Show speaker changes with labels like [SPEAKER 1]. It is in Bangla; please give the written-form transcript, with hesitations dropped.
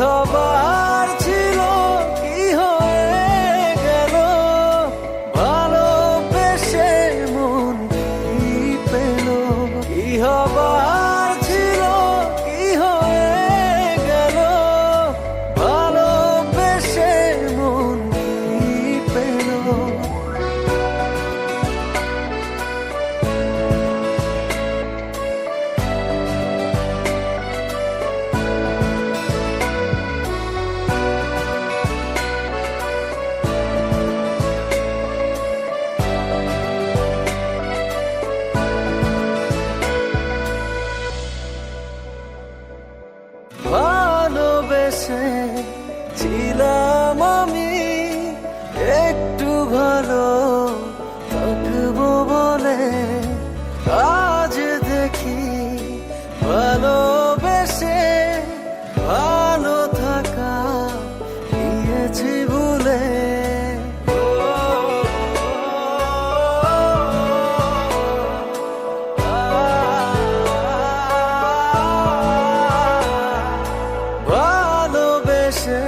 [SPEAKER 1] হবার ছিল কি হয়ে গেল, ভালোবেসে মন কি পেল। কি হবার ছিল কি হয়ে গেল, ভালোবেসে মন কি পেল। ভালোবেসে ছিলাম আমি একটু ভালো থাকবো বলে, আজ দেখি ভালোবেসে ভালো থাকা গিয়েছি ভুলে। ভালোবেসে